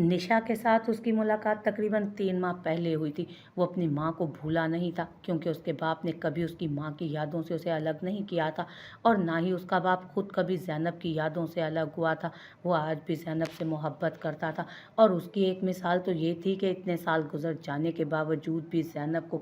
निशा के साथ उसकी मुलाकात तकरीबन 3 माह पहले हुई थी। वो अपनी माँ को भूला नहीं था क्योंकि उसके बाप ने कभी उसकी माँ की यादों से उसे अलग नहीं किया था और ना ही उसका बाप खुद कभी ज़ैनब की यादों से अलग हुआ था। वो आज भी ज़ैनब से मोहब्बत करता था और उसकी एक मिसाल तो ये थी कि इतने साल गुजर जाने के बावजूद भी ज़ाइना को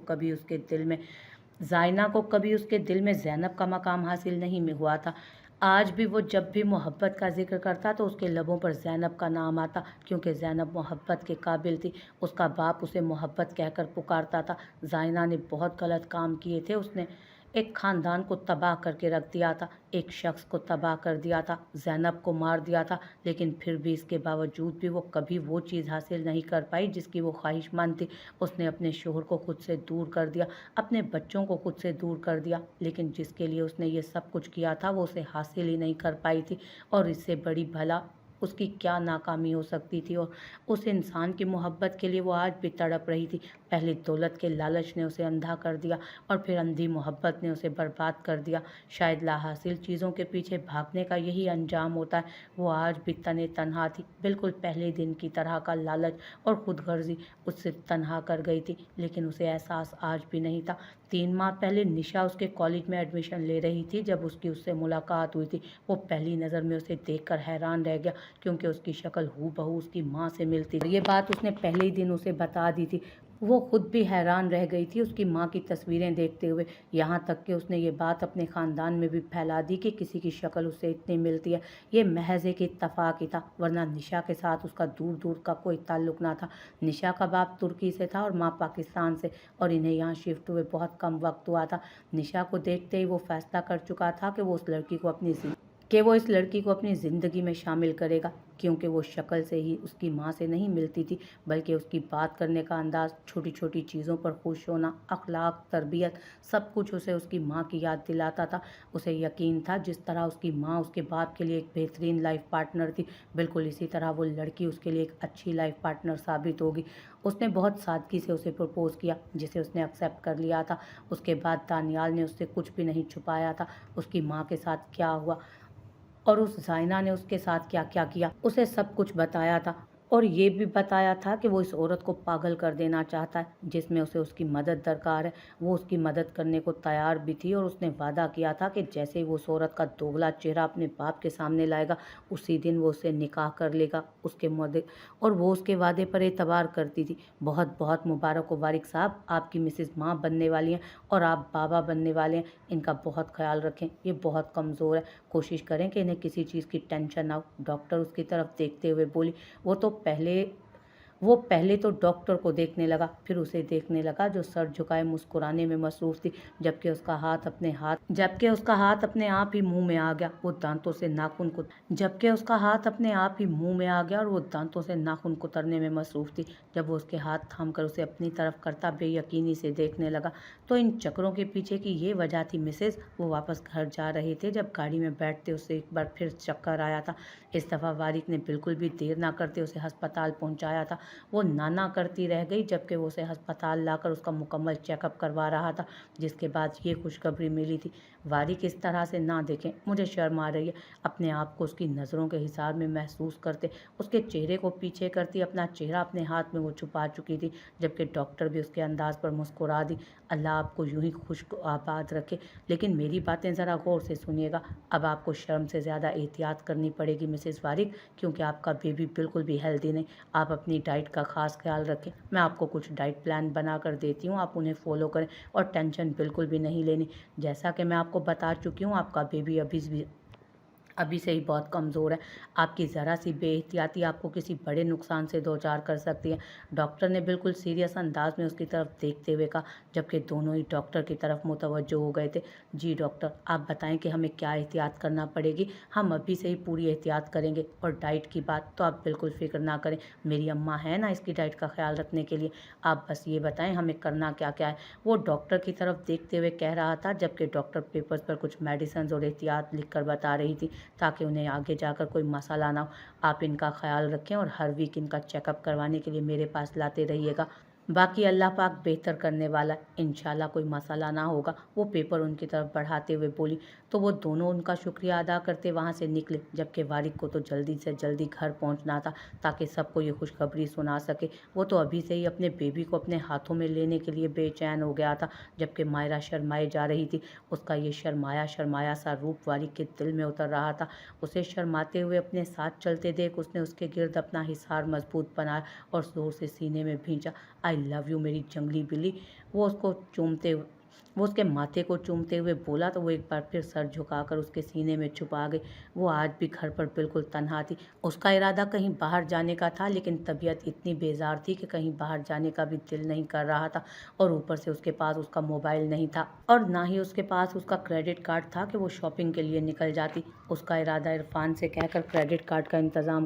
कभी उसके दिल में ज़ैनब का मकाम हासिल नहीं हुआ था। आज भी वो जब भी मोहब्बत का ज़िक्र करता तो उसके लबों पर ज़ैनब का नाम आता क्योंकि ज़ैनब मोहब्बत के काबिल थी। उसका बाप उसे मोहब्बत कहकर पुकारता था। ज़ाइना ने बहुत गलत काम किए थे। उसने एक ख़ानदान को तबाह करके रख दिया था, एक शख्स को तबाह कर दिया था, ज़ैनब को मार दिया था, लेकिन फिर भी इसके बावजूद भी वो कभी वो चीज़ हासिल नहीं कर पाई जिसकी वो ख्वाहिशमंद थी। उसने अपने शोहर को खुद से दूर कर दिया, अपने बच्चों को खुद से दूर कर दिया, लेकिन जिसके लिए उसने ये सब कुछ किया था वो उसे हासिल ही नहीं कर पाई थी। और इससे बड़ी भला उसकी क्या नाकामी हो सकती थी। और उस इंसान की मोहब्बत के लिए वो आज भी तड़प रही थी। पहले दौलत के लालच ने उसे अंधा कर दिया और फिर अंधी मोहब्बत ने उसे बर्बाद कर दिया। शायद लाहासिल चीज़ों के पीछे भागने का यही अंजाम होता है। वो आज भी तने तनहा थी, बिल्कुल पहले दिन की तरह का लालच और खुदगर्जी उससे तनहा कर गई थी, लेकिन उसे एहसास आज भी नहीं था। 3 माह पहले निशा उसके कॉलेज में एडमिशन ले रही थी जब उससे मुलाकात हुई थी। वो पहली नज़र में उसे देखकर हैरान रह गया क्योंकि उसकी शक्ल हूबहू उसकी माँ से मिलती थी। ये बात उसने पहले ही दिन उसे बता दी थी। वो खुद भी हैरान रह गई थी उसकी माँ की तस्वीरें देखते हुए। यहाँ तक कि उसने ये बात अपने ख़ानदान में भी फैला दी कि किसी की शक्ल उससे इतनी मिलती है। ये महज एक इत्तफाक ही था, वरना निशा के साथ उसका दूर दूर का कोई ताल्लुक ना था। निशा का बाप तुर्की से था और माँ पाकिस्तान से, और इन्हें यहाँ शिफ्ट हुए बहुत कम वक्त हुआ था। निशा को देखते ही वो फैसला कर चुका था कि वो इस लड़की को अपनी ज़िंदगी में शामिल करेगा, क्योंकि वो शक्ल से ही उसकी माँ से नहीं मिलती थी, बल्कि उसकी बात करने का अंदाज़, छोटी छोटी चीज़ों पर खुश होना, अखलाक, तरबियत, सब कुछ उसे उसकी माँ की याद दिलाता था। उसे यकीन था जिस तरह उसकी माँ उसके बाप के लिए एक बेहतरीन लाइफ पार्टनर थी, बिल्कुल इसी तरह वो लड़की उसके लिए एक अच्छी लाइफ पार्टनर साबित होगी। उसने बहुत सादगी से उसे प्रपोज़ किया, जिसे उसने एक्सेप्ट कर लिया था। उसके बाद दानियाल ने उससे कुछ भी नहीं छुपाया था, उसकी माँ के साथ क्या हुआ और उस ज़ाइना ने उसके साथ क्या-क्या किया, उसे सब कुछ बताया था। और ये भी बताया था कि वो इस औरत को पागल कर देना चाहता है, जिसमें उसे उसकी मदद दरकार है। वो उसकी मदद करने को तैयार भी थी और उसने वादा किया था कि जैसे ही वो उस औरत का दोगला चेहरा अपने बाप के सामने लाएगा, उसी दिन वो उससे निकाह कर लेगा। और वो उसके वादे पर एतबार करती थी। बहुत बहुत मुबारक हो वारिक साहब, आपकी मिसेज़ माँ बनने वाली हैं और आप बाबा बनने वाले हैं। इनका बहुत ख्याल रखें, ये बहुत कमज़ोर है, कोशिश करें कि इन्हें किसी चीज़ की टेंशन ना हो। डॉक्टर उसकी तरफ देखते हुए बोली। वो पहले तो डॉक्टर को देखने लगा, फिर उसे देखने लगा जो सर झुकाए मुस्कुराने में मसरूफ़ थी, जबकि उसका हाथ अपने आप ही मुंह में आ गया। और वो दांतों से नाखून कुतरने में मसरूफ़ थी। जब वो उसके हाथ थाम कर उसे अपनी तरफ करता बेयकीनी से देखने लगा तो इन चक्करों के पीछे की ये वजह थी मिसेज़। वो वापस घर जा रहे थे जब गाड़ी में बैठते उसे एक बार फिर चक्कर आया था। इस दफ़ा वारिक ने बिल्कुल भी देर ना करते उसे अस्पताल पहुंचाया था। वो नाना करती रह गई जबकि वो उसे अस्पताल लाकर उसका मुकम्मल चेकअप करवा रहा था, जिसके बाद ये खुशखबरी मिली थी। वारिक इस तरह से ना देखें, मुझे शर्म आ रही है। अपने आप को उसकी नज़रों के हिसाब में महसूस करते, उसके चेहरे को पीछे करती, अपना चेहरा अपने हाथ में वो छुपा चुकी थी, जबकि डॉक्टर भी उसके अंदाज पर मुस्कुरा दी। अल्लाह आपको यूं ही खुश आबाद रखे, लेकिन मेरी बातें ज़रा गौर से सुनिएगा। अब आपको शर्म से ज़्यादा एहतियात करनी पड़ेगी मिसेज़ वारिक, क्योंकि आपका बेबी बिल्कुल भी हेल्दी नहीं। आप अपनी डाइट का ख़ास ख्याल रखें। मैं आपको कुछ डाइट प्लान बना कर देती हूँ, आप उन्हें फ़ॉलो करें और टेंशन बिल्कुल भी नहीं लेनी। जैसा कि मैं आपको बता चुकी हूँ, आपका बेबी अभी से ही बहुत कमज़ोर है। आपकी ज़रा सी बेएहतियाती आपको किसी बड़े नुकसान से दो चार कर सकती है। डॉक्टर ने बिल्कुल सीरियस अंदाज में उसकी तरफ देखते हुए कहा, जबकि दोनों ही डॉक्टर की तरफ मुतवज्जो हो गए थे। जी डॉक्टर, आप बताएं कि हमें क्या एहतियात करना पड़ेगी। हम अभी से ही पूरी एहतियात करेंगे। और डाइट की बात तो आप बिल्कुल फ़िक्र ना करें, मेरी अम्मा है ना इसकी डाइट का ख्याल रखने के लिए। आप बस ये बताएं हमें करना क्या क्या है। वो डॉक्टर की तरफ देखते हुए कह रहा था, जबकि डॉक्टर पेपर्स पर कुछ मेडिसिन और एहतियात लिख कर बता रही थी, ताकि उन्हें आगे जाकर कोई मसला ना हो। आप इनका ख्याल रखें और हर वीक इनका चेकअप करवाने के लिए मेरे पास लाते रहिएगा। बाकी अल्लाह पाक बेहतर करने वाला है, इंशाल्लाह कोई मसला ना होगा। वो पेपर उनकी तरफ बढ़ाते हुए बोली। तो वो दोनों उनका शुक्रिया अदा करते वहाँ से निकले, जबकि वारिक को तो जल्दी से जल्दी घर पहुँचना था ताकि सबको ये खुशखबरी सुना सके। वो तो अभी से ही अपने बेबी को अपने हाथों में लेने के लिए बेचैन हो गया था, जबकि मायरा शर्माए जा रही थी। उसका ये शर्माया शर्माया सा रूप वारिक के दिल में उतर रहा था। उसे शर्माते हुए अपने साथ चलते देख उसने उसके गिर्द अपना हिसार मजबूत बनाया और जोर से सीने में भींचा। आई लव यू मेरी जंगली बिल्ली। वो उसको चूमते वो उसके माथे को चूमते हुए बोला तो वो एक बार फिर सर झुकाकर उसके सीने में छुपा गई। वो आज भी घर पर बिल्कुल तन्हा थी। उसका इरादा कहीं बाहर जाने का था, लेकिन तबीयत इतनी बेजार थी कि कहीं बाहर जाने का भी दिल नहीं कर रहा था। और ऊपर से उसके पास उसका मोबाइल नहीं था और ना ही उसके पास उसका क्रेडिट कार्ड था कि वो शॉपिंग के लिए निकल जाती। उसका इरादा इरफान से कहकर क्रेडिट कार्ड का इंतजाम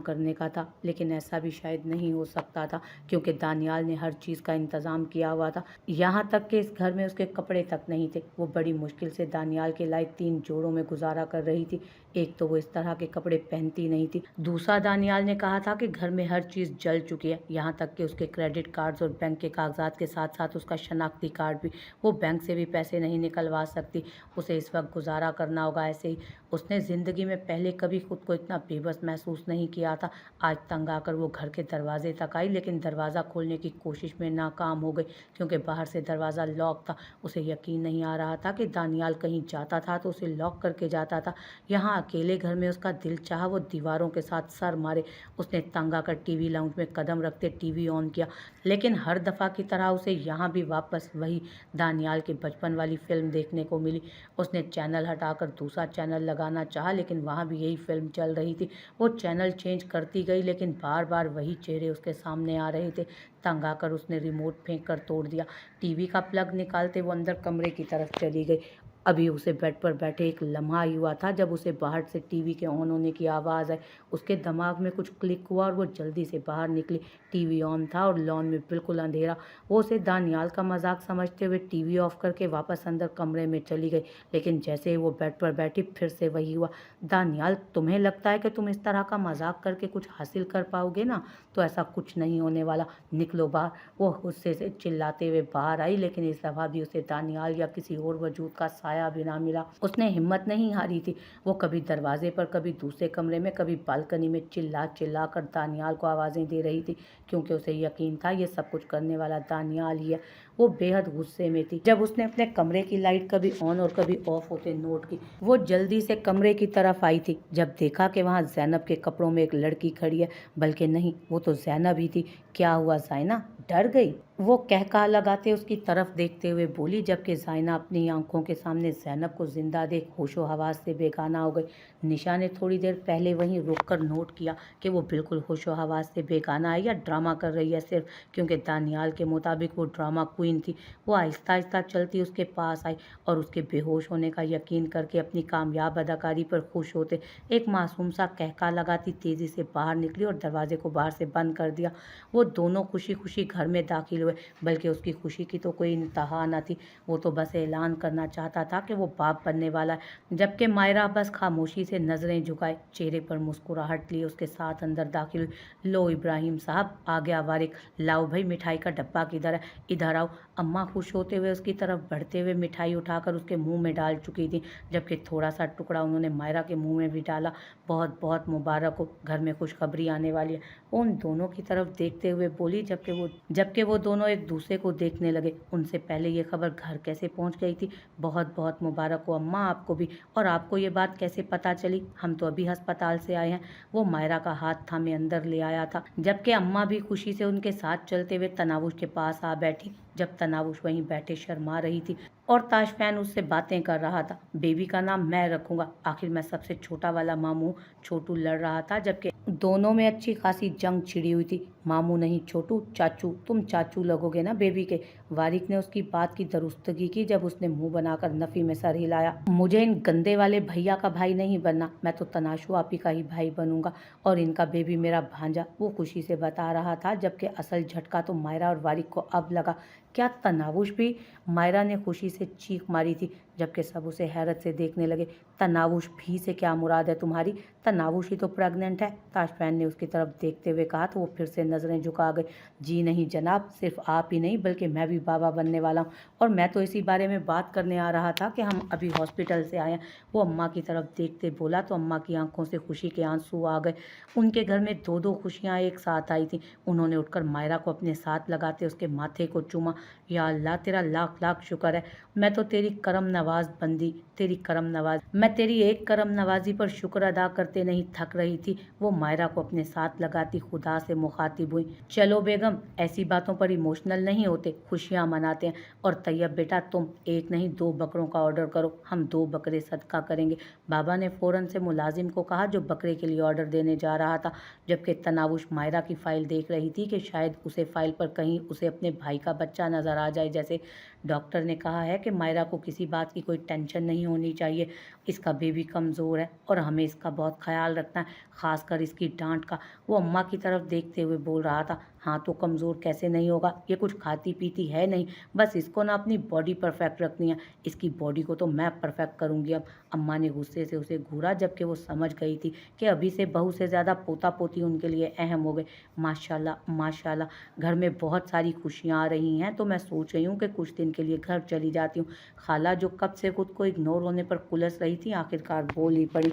करने का था लेकिन ऐसा भी शायद नहीं हो सकता था, क्योंकि दानियाल ने हर चीज़ का इंतज़ाम किया हुआ था। यहाँ तक कि इस घर में उसके कपड़े तक नहीं थे। वो बड़ी मुश्किल से दानियाल के लाए 3 जोड़ों में गुजारा कर रही थी। एक तो वो इस तरह के कपड़े पहनती नहीं थी, दूसरा दानियाल ने कहा था कि घर में हर चीज़ जल चुकी है, यहाँ तक कि उसके क्रेडिट कार्ड्स और बैंक के कागजात के साथ साथ उसका शनाख्ती कार्ड भी। वो बैंक से भी पैसे नहीं निकलवा सकती। उसे इस वक्त गुजारा करना होगा ऐसे ही। उसने ज़िंदगी में पहले कभी खुद को इतना बेबस महसूस नहीं किया था। आज तंग आकर वो घर के दरवाजे तक आई, लेकिन दरवाज़ा खोलने की कोशिश में नाकाम हो गई, क्योंकि बाहर से दरवाज़ा लॉक था। उसे यकीन नहीं आ रहा था कि दानियाल कहीं जाता था तो उसे लॉक करके जाता था। यहाँ अकेले घर में उसका दिल चाहा वो दीवारों के साथ सर मारे। उसने तंग आकर टीवी लाउंज में कदम रखते टीवी ऑन किया, लेकिन हर दफ़ा की तरह उसे यहाँ भी वापस वही दानियाल के बचपन वाली फिल्म देखने को मिली। उसने चैनल हटाकर दूसरा चैनल लगाना चाहा, लेकिन वहाँ भी यही फिल्म चल रही थी। वो चैनल चेंज करती गई, लेकिन बार बार वही चेहरे उसके सामने आ रहे थे। तंग आकर उसने रिमोट फेंक कर तोड़ दिया। टीवी का प्लग निकालते वो अंदर कमरे की तरफ चली गई। अभी उसे बेड पर बैठे एक लम्हा ही हुआ था जब उसे बाहर से टीवी के ऑन होने की आवाज़ आई। उसके दिमाग में कुछ क्लिक हुआ और वो जल्दी से बाहर निकली। टीवी ऑन था और लॉन में बिल्कुल अंधेरा। वो उसे दानियाल का मजाक समझते हुए टीवी ऑफ करके वापस अंदर कमरे में चली गई, लेकिन जैसे ही वो बेड पर बैठी फिर से वही हुआ। दानियाल, तुम्हें लगता है कि तुम इस तरह का मजाक करके कुछ हासिल कर पाओगे ना? तो ऐसा कुछ नहीं होने वाला, निकलो बाहर। वो गुस्से से चिल्लाते हुए बाहर आई, लेकिन इस दफा भी उसे दानियाल या किसी और वजूद का साया भी ना मिला। उसने हिम्मत नहीं हारी थी। वो कभी दरवाजे पर, कभी दूसरे कमरे में, कभी बालकनी में चिल्ला चिल्ला कर दानियाल को आवाज़ें दे रही थी, क्योंकि उसे यकीन था ये सब कुछ करने वाला दानियाल ही है। वो बेहद गुस्से में थी। जब उसने अपने कमरे की लाइट कभी ऑन और कभी ऑफ होते नोट की, वो जल्दी से कमरे की तरफ आई थी। जब देखा कि वहाँ ज़ैनब के कपड़ों में एक लड़की खड़ी है, बल्कि नहीं, वो तो ज़ैनब ही थी। क्या हुआ ज़ाइना, डर गई? वो कहका लगाते उसकी तरफ देखते हुए बोली, जबकि ज़ाइना अपनी आंखों के सामने ज़ैनब को जिंदा देख होशो हवास से बेगाना हो गई। निशा ने थोड़ी देर पहले वहीं रुककर नोट किया कि वो बिल्कुल होशो हवास से बेगाना है या ड्रामा कर रही है सिर्फ, क्योंकि दानियाल के मुताबिक वो ड्रामा क्वीन थी। वो आहिस्ता आहिस्ता चलती उसके पास आई और उसके बेहोश होने का यकीन करके अपनी कामयाब अदाकारी पर खुश होते एक मासूम सा कहका लगाती तेज़ी से बाहर निकली और दरवाजे को बाहर से बंद कर दिया। वो दोनों खुशी खुशी घर में दाखिल हुए, बल्कि उसकी खुशी की तो कोई इंतहा न थी। वो तो बस ऐलान करना चाहता था कि वो बाप बनने वाला है, जबकि मायरा बस खामोशी से नज़रें झुकाए, चेहरे पर मुस्कुराहट लिए उसके साथ अंदर दाखिल हुई। लो इब्राहिम साहब, आ गया वारिक। लाओ भाई, मिठाई का डब्बा किधर है? इधर आओ। अम्मा खुश होते हुए उसकी तरफ बढ़ते हुए मिठाई उठाकर उसके मुंह में डाल चुकी थी, जबकि थोड़ा सा टुकड़ा उन्होंने मायरा के मुंह में भी डाला। बहुत बहुत मुबारक हो, घर में खुशखबरी आने वाली है। उन दोनों की तरफ देखते हुए बोली, जबकि वो दोनों एक दूसरे को देखने लगे। उनसे पहले ये खबर घर कैसे पहुंच गई थी? बहुत बहुत मुबारक हो अम्मा, आपको भी। और आपको ये बात कैसे पता चली? हम तो अभी अस्पताल से आए हैं। वो मायरा का हाथ थामे अंदर ले आया था, जबकि अम्मा भी खुशी से उनके साथ चलते हुए तनावुश के पास आ बैठी। जब तनावुश वहीं बैठे शर्मा रही थी और ताशफैन उससे बातें कर रहा था। बेबी का नाम मैं रखूंगा, आखिर मैं सबसे छोटा वाला मामू। छोटू लड़ रहा था, जबकि दोनों में अच्छी खासी जंग छिड़ी हुई थी। मामू नहीं छोटू, चाचू। तुम चाचू लगोगे ना बेबी के। वारिक ने उसकी बात की दुरुस्तगी की जब उसने मुंह बनाकर नफी में सर हिलाया। मुझे इन गंदे वाले भैया का भाई नहीं बनना, मैं तो तनाशु आपी का ही भाई बनूंगा, और इनका बेबी मेरा भांजा। वो खुशी से बता रहा था, जबकि असल झटका तो मायरा और वारिक को अब लगा। क्या तनावुश भी? मायरा ने खुशी से चीख मारी थी, जबकि सब उसे हैरत से देखने लगे। तनावुश भी से क्या मुराद है तुम्हारी? तनावुश ही तो प्रेग्नेंट है। ताशफैन ने उसकी तरफ देखते हुए कहा तो वो फिर से नज़रें झुका गई। जी नहीं जनाब, सिर्फ आप ही नहीं बल्कि मैं भी बाबा बनने वाला हूँ, और मैं तो इसी बारे में बात करने आ रहा था कि हम अभी हॉस्पिटल से आए हैं। वो अम्मा की तरफ देखते बोला तो अम्मा की आंखों से खुशी के आंसू आ गए। उनके घर में दो दो खुशियाँ एक साथ आई थी। उन्होंने उठकर मायरा को अपने साथ लगाते उसके माथे को चूमा। या अल्लाह, तेरा लाख लाख शुक्र है, मैं तो तेरी करम नवाज बंदी, तेरी करम नवाज, मैं तेरी एक करम नवाजी पर शुक्र अदा करते नहीं थक रही थी। वो मायरा को अपने साथ लगाती खुदा से मुखातिब हुई। चलो बेगम, ऐसी बातों पर इमोशनल नहीं होते, खुशियाँ मनाते हैं। और तैयब बेटा, तुम एक नहीं 2 बकरों का ऑर्डर करो, हम 2 बकरे सदका करेंगे। बाबा ने फौरन से मुलाजिम को कहा जो बकरे के लिए ऑर्डर देने जा रहा था, जबकि तनावुश मायरा की फाइल देख रही थी कि शायद उसे फाइल पर कहीं उसे अपने भाई का बच्चा नजर आ जाए। जैसे डॉक्टर ने कहा है कि मायरा को किसी बात की कोई टेंशन नहीं होनी चाहिए, इसका बेबी कमज़ोर है और हमें इसका बहुत ख्याल रखना है, ख़ासकर इसकी डांट का। वो अम्मा की तरफ देखते हुए बोल रहा था, हाँ तो कमज़ोर कैसे नहीं होगा, ये कुछ खाती पीती है नहीं, बस इसको ना अपनी बॉडी परफेक्ट रखनी है, इसकी बॉडी को तो मैं परफेक्ट करूँगी अब। अम्मा ने गुस्से से उसे घूरा, जबकि वो समझ गई थी कि अभी से बहू से ज़्यादा पोता पोती उनके लिए अहम हो गए। माशाल्लाह माशाल्लाह, घर में बहुत सारी खुशियाँ आ रही हैं, तो मैं सोच रही हूँ कि कुछ दिन के लिए घर चली जाती हूँ। खाला, जो कब से खुद को इग्नोर होने पर कुलस रही थी, आखिरकार बोल ही पड़ी।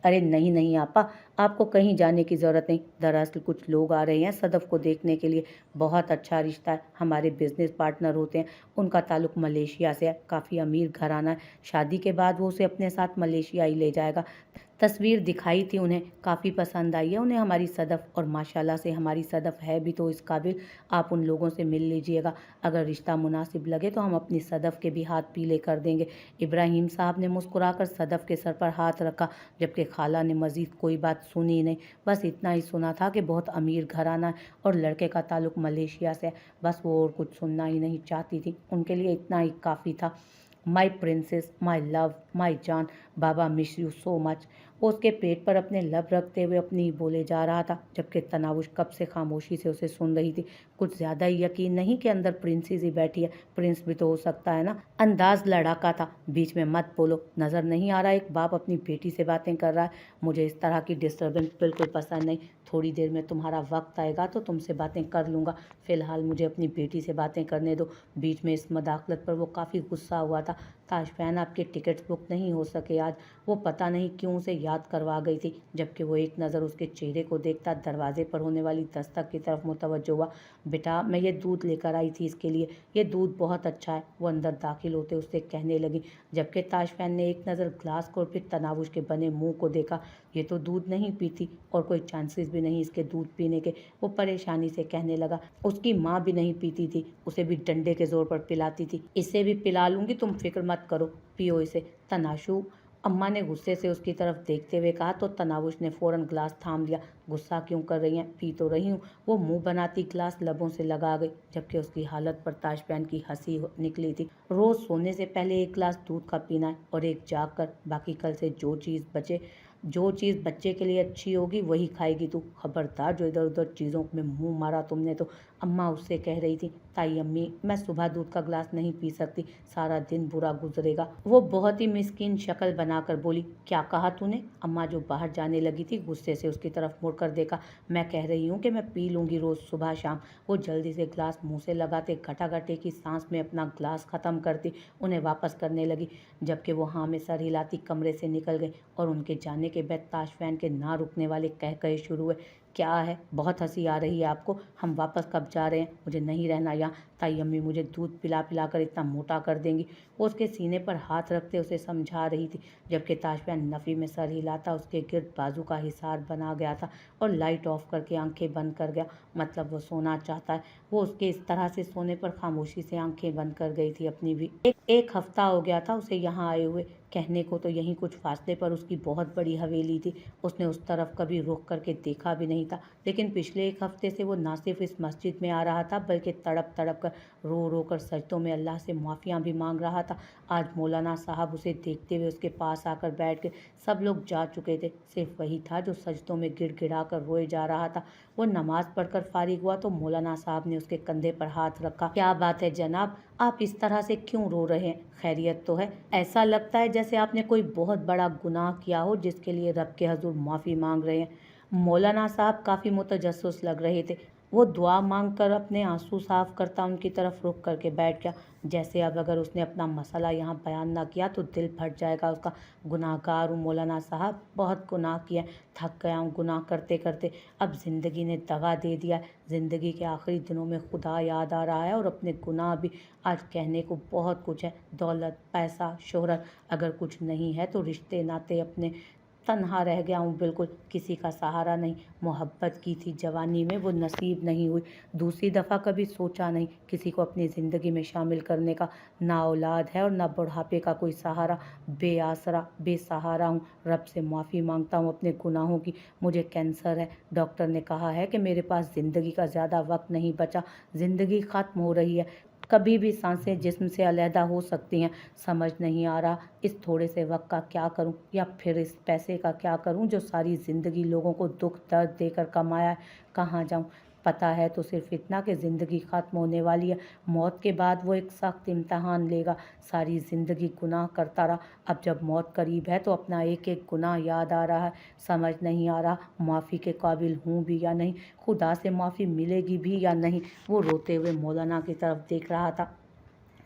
अरे नहीं नहीं आपा, आपको कहीं जाने की ज़रूरत नहीं। दरअसल कुछ लोग आ रहे हैं सदफ को देखने के लिए। बहुत अच्छा रिश्ता है, हमारे बिजनेस पार्टनर होते हैं। उनका ताल्लुक मलेशिया से है, काफ़ी अमीर घराना है। शादी के बाद वो उसे अपने साथ मलेशिया ही ले जाएगा। तस्वीर दिखाई थी उन्हें, काफ़ी पसंद आई है उन्हें हमारी सदफ, और माशाल्लाह से हमारी सदफ है भी तो इस काबिल। आप उन लोगों से मिल लीजिएगा, अगर रिश्ता मुनासिब लगे तो हम अपनी सदफ के भी हाथ पीले कर देंगे। इब्राहिम साहब ने मुस्कुराकर सदफ के सर पर हाथ रखा, जबकि खाला ने मजीद कोई बात सुनी नहीं। बस इतना ही सुना था कि बहुत अमीर घराना है और लड़के का ताल्लुक मलेशिया से है। बस वो और कुछ सुनना ही नहीं चाहती थी, उनके लिए इतना ही काफ़ी था। माई प्रिंसेस, माई लव, माई जान, बाबा मिस यू सो मच। वो उसके पेट पर अपने लब रखते हुए अपनी बोले जा रहा था, जबकि तनावुश कब से खामोशी से उसे सुन रही थी। कुछ ज़्यादा ही यकीन नहीं कि अंदर प्रिंसेस ही बैठी है, प्रिंस भी तो हो सकता है ना। अंदाज लड़ाका था, बीच में मत बोलो, नज़र नहीं आ रहा एक बाप अपनी बेटी से बातें कर रहा है। मुझे इस तरह की डिस्टर्बेंस बिल्कुल पसंद नहीं। थोड़ी देर में तुम्हारा वक्त आएगा तो तुमसे बातें कर लूँगा, फ़िलहाल मुझे अपनी बेटी से बातें करने दो। बीच में इस मदाखलत पर वो काफ़ी गुस्सा हुआ था। ताशफैन, आपके टिकट्स बुक नहीं हो सके आज। वो पता नहीं क्यों उसे याद करवा गई थी। जबकि वो एक नज़र उसके चेहरे को देखता दरवाजे पर होने वाली दस्तक की तरफ मुतवज्जो हुआ। बेटा, मैं ये दूध लेकर आई थी इसके लिए, ये दूध बहुत अच्छा है, वो अंदर दाखिल होते उससे कहने लगी, जबकि ताशफैन ने एक नज़र ग्लास को और फिर तनावुश के बने मुंह को देखा। ये तो दूध नहीं पीती और कोई चांसेस भी नहीं इसके दूध पीने के। वो परेशानी से कहने लगा, उसकी माँ भी नहीं पीती थी, उसे भी डंडे के जोर पर पिलाती थी। इसे भी पिला लूंगी, तुम फिक्र मत करो, पियो इसे। तनाशु, अम्मा ने गुस्से से उसकी तरफ देखते हुए कहा तो तनावुश ने फौरन ग्लास थाम लिया। गुस्सा क्यों कर रही हैं, पी तो रही हूँ। वो मुंह बनाती ग्लास लबों से लगा गई, जबकि उसकी हालत पर ताशफैन की हंसी निकली थी। रोज सोने से पहले एक ग्लास दूध का पीना है और एक जाग कर, बाकी कल से जो चीज़ बच्चे के लिए अच्छी होगी वही खाएगी तू। खबरदार जो इधर उधर चीज़ों में मुंह मारा तुमने तो। अम्मा उससे कह रही थी, ताई अम्मी, मैं सुबह दूध का ग्लास नहीं पी सकती, सारा दिन बुरा गुजरेगा। वो बहुत ही मिस्कीन शक्ल बनाकर बोली, क्या कहा तूने? अम्मा जो बाहर जाने लगी थी गुस्से से उसकी तरफ मुड़कर देखा। मैं कह रही हूँ कि मैं पी लूँगी रोज़ सुबह शाम। वो जल्दी से ग्लास मुँह से लगाते घटाघटे की सांस में अपना ग्लास ख़त्म करती उन्हें वापस करने लगी, जबकि वो हाँ में सर हिलाती कमरे से निकल गई। और उनके जाने के बाद ताशफैन के ना रुकने वाले कह कहे शुरू हुए। क्या है, बहुत हंसी आ रही है आपको? हम वापस कब जा रहे हैं? मुझे नहीं रहना यहाँ। ताई अम्मी मुझे दूध पिला पिला कर इतना मोटा कर देंगी। वो उसके सीने पर हाथ रखते उसे समझा रही थी, जबकि ताशफैन नफ़ी में सर हिलाता उसके गिर्द बाजू का हिसार बना गया था और लाइट ऑफ करके आंखें बंद कर गया। मतलब वो सोना चाहता है। वो उसके इस तरह से सोने पर खामोशी से आंखें बंद कर गई थी अपनी भी। एक हफ्ता हो गया था उसे यहाँ आए हुए। कहने को तो यहीं कुछ फासले पर उसकी बहुत बड़ी हवेली थी, उसने उस तरफ कभी रुक करके देखा भी नहीं था। लेकिन पिछले एक हफ्ते से वो ना सिर्फ इस मस्जिद में आ रहा था, बल्कि तड़प तड़प कर, रो रो कर सजदों में अल्लाह से माफ़ियाँ भी मांग रहा था। आज मौलाना साहब उसे देखते हुए उसके पास आकर बैठ गए। सब लोग जा चुके थे, सिर्फ वही था जो सजदों में गिड़गिड़ा कर रोए जा रहा था। वो नमाज पढ़कर फारिग हुआ तो मौलाना साहब ने उसके कंधे पर हाथ रखा। क्या बात है जनाब, آپ اس طرح سے کیوں رو رہے ہیں؟ خیریت تو ہے؟ ایسا لگتا ہے جیسے آپ نے کوئی بہت بڑا گناہ کیا ہو جس کے لیے رب کے حضور معافی مانگ رہے ہیں۔ مولانا صاحب کافی متجسس لگ رہے تھے۔ وہ دعا مانگ کر اپنے آنسو صاف کرتا ان کی طرف رخ کر کے بیٹھ گیا، جیسے اب اگر اس نے اپنا مسئلہ یہاں بیان نہ کیا تو دل پھٹ جائے گا اس کا۔ گناہ گار ہوں مولانا صاحب، بہت گناہ کیا ہے، تھک گیا ہوں گناہ کرتے کرتے۔ اب زندگی نے دغا دے دیا ہے، زندگی کے آخری دنوں میں خدا یاد آ رہا ہے اور اپنے گناہ بھی۔ آج کہنے کو بہت کچھ ہے، دولت، پیسہ، شہرت، اگر کچھ نہیں ہے تو رشتے ناتے اپنے۔ تنہا رہ گیا ہوں بالکل، کسی کا سہارا نہیں۔ محبت کی تھی جوانی میں، وہ نصیب نہیں ہوئی۔ دوسری دفعہ کبھی سوچا نہیں کسی کو اپنی زندگی میں شامل کرنے کا۔ نہ اولاد ہے اور نہ بڑھاپے کا کوئی سہارا، بے آسرا، بے سہارا ہوں۔ رب سے معافی مانگتا ہوں اپنے گناہوں کی۔ مجھے کینسر ہے، ڈاکٹر نے کہا ہے کہ میرے پاس زندگی کا زیادہ وقت نہیں بچا، زندگی ختم ہو رہی ہے، کبھی بھی سانسیں جسم سے علیحدہ ہو سکتی ہیں۔ سمجھ نہیں آ رہا اس تھوڑے سے وقت کا کیا کروں، یا پھر اس پیسے کا کیا کروں جو ساری زندگی لوگوں کو دکھ درد دے کر کمایا ہے۔ کہاں جاؤں؟ پتہ ہے تو صرف اتنا کہ زندگی ختم ہونے والی ہے، موت کے بعد وہ ایک سخت امتحان لے گا۔ ساری زندگی گناہ کرتا رہا، اب جب موت قریب ہے تو اپنا ایک ایک گناہ یاد آ رہا ہے۔ سمجھ نہیں آ رہا معافی کے قابل ہوں بھی یا نہیں، خدا سے معافی ملے گی بھی یا نہیں۔ وہ روتے ہوئے مولانا کی طرف دیکھ رہا تھا۔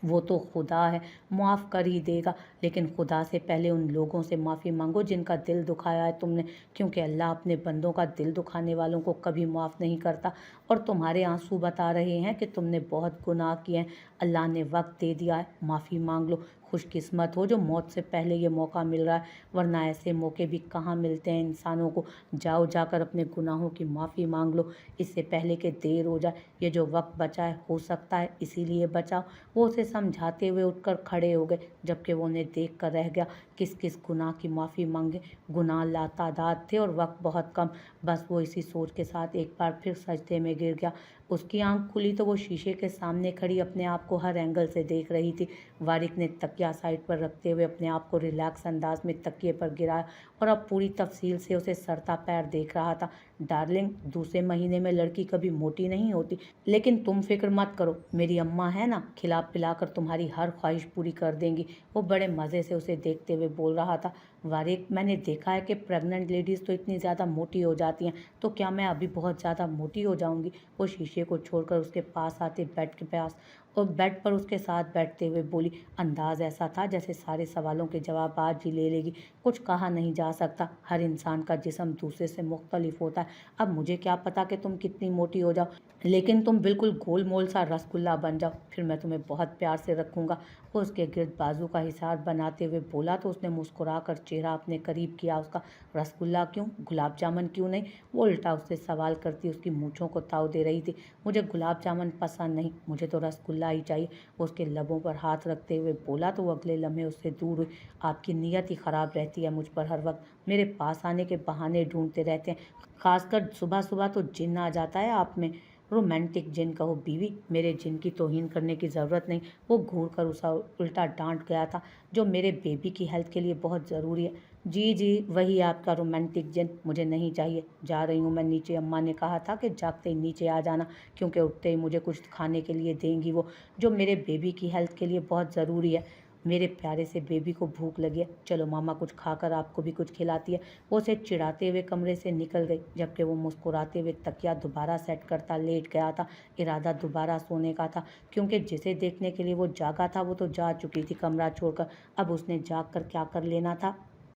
وہ تو خدا ہے، معاف کر ہی دے گا، لیکن خدا سے پہلے ان لوگوں سے معافی مانگو جن کا دل دکھایا ہے تم نے، کیونکہ اللہ اپنے بندوں کا دل دکھانے والوں کو کبھی معاف نہیں کرتا۔ اور تمہارے آنسو بتا رہے ہیں کہ تم نے بہت گناہ کیے ہیں، اللہ نے وقت دے دیا ہے، معافی مانگ لو۔ خوش قسمت ہو جو موت سے پہلے یہ موقع مل رہا ہے، ورنہ ایسے موقع بھی کہاں ملتے ہیں انسانوں کو۔ جاؤ، جا کر اپنے گناہوں کی معافی مانگ لو، اس سے پہلے کہ دیر ہو جائے۔ یہ جو وقت بچا ہے ہو سکتا ہے اسی لیے بچا ہو۔ وہ اسے سمجھاتے ہوئے اٹھ کر کھڑے ہو گئے، جبکہ وہ انہیں دیکھ کر رہ گیا۔ کس کس گناہ کی معافی مانگے؟ گناہ لاتعداد تھے اور وقت بہت کم۔ بس وہ اسی سوچ کے ساتھ ایک بار پھر سجدے میں گر گیا۔ اس کی آنکھ کھلی تو وہ شیشے کے سامنے کھڑی اپنے آپ کو ہر اینگل سے دیکھ رہی تھی۔ وارق نے تکیہ سائڈ پر رکھتے ہوئے اپنے آپ کو ریلیکس انداز میں تکیے پر گرایا اور اب پوری تفصیل سے اسے سر تا پیر دیکھ رہا تھا۔ ڈارلنگ، دوسرے مہینے میں لڑکی کبھی موٹی نہیں ہوتی، لیکن تم فکر مت کرو، میری اماں ہے نا، کھلا پلا کر تمہاری ہر خواہش پوری کر دیں گی۔ وہ بڑے مزے سے اسے دیکھتے ہوئے بول رہا تھا۔ وارق، میں نے دیکھا ہے کہ پریگننٹ لیڈیز تو اتنی زیادہ موٹی ہو جاتی ہیں، تو کیا میں ابھی بہت زیادہ موٹی ہو جاؤں گی؟ وہ شیشے کو چھوڑ کر اس کے پاس آتے بیڈ کے پاس اور بیڈ پر اس کے ساتھ بیٹھتے ہوئے بولی۔ انداز ایسا تھا جیسے سارے سوالوں کے جواب آج ہی لے لے گی۔ کچھ کہا نہیں جا سکتا، ہر انسان کا جسم دوسرے سے مختلف ہوتا ہے۔ اب مجھے کیا پتا کہ تم کتنی موٹی ہو جاؤ، لیکن تم بالکل گول مول سا رسگلہ بن جاؤ، پھر میں تمہیں بہت پیار سے رکھوں گا۔ وہ اس کے گرد بازو کا حصار بناتے ہوئے بولا تو اس نے مسکرا کر چہرہ اپنے قریب کیا اس کا۔ رسگلہ کیوں؟ گلاب جامن کیوں نہیں؟ وہ الٹا اس سے سوال کرتی اس کی مونچھوں کو تاؤ دے رہی تھی۔ مجھے گلاب جامن پسند نہیں، مجھے تو رسگلہ ہی چاہیے، وہ اس کے لبوں پر ہاتھ رکھتے ہوئے بولا تو وہ اگلے لمحے اس سے دور ہوئی۔ آپ کی نیت ہی خراب رہتی ہے مجھ پر، ہر وقت میرے پاس آنے کے بہانے ڈھونڈتے رہتے ہیں، خاص کر صبح صبح تو جن آ جاتا ہے آپ میں۔ رومانٹک جن کہو بیوی، میرے جن کی توہین کرنے کی ضرورت نہیں۔ وہ گھور کر اسے الٹا ڈانٹ گیا تھا۔ جو میرے بیبی کی ہیلتھ کے لیے بہت ضروری ہے۔ جی جی، وہی آپ کا رومانٹک جن، مجھے نہیں چاہیے، جا رہی ہوں میں نیچے۔ اماں نے کہا تھا کہ جاگتے ہی نیچے آ جانا، کیونکہ اٹھتے ہی مجھے کچھ کھانے کے لیے دیں گی وہ، جو میرے بیبی کی ہیلتھ کے لیے بہت ضروری ہے۔ میرے پیارے سے بیبی کو بھوک لگی ہے، چلو ماما کچھ کھا کر آپ کو بھی کچھ کھلاتی ہے۔ وہ اسے چڑھاتے ہوئے کمرے سے نکل گئی، جبکہ وہ مسکراتے ہوئے تکیہ دوبارہ سیٹ کرتا لیٹ گیا تھا۔ ارادہ دوبارہ سونے کا تھا، کیونکہ جسے دیکھنے کے لیے وہ جاگا تھا وہ تو جا چکی تھی کمرہ چھوڑ کر۔ اب اس نے جاگ کر کیا کر لینا تھا؟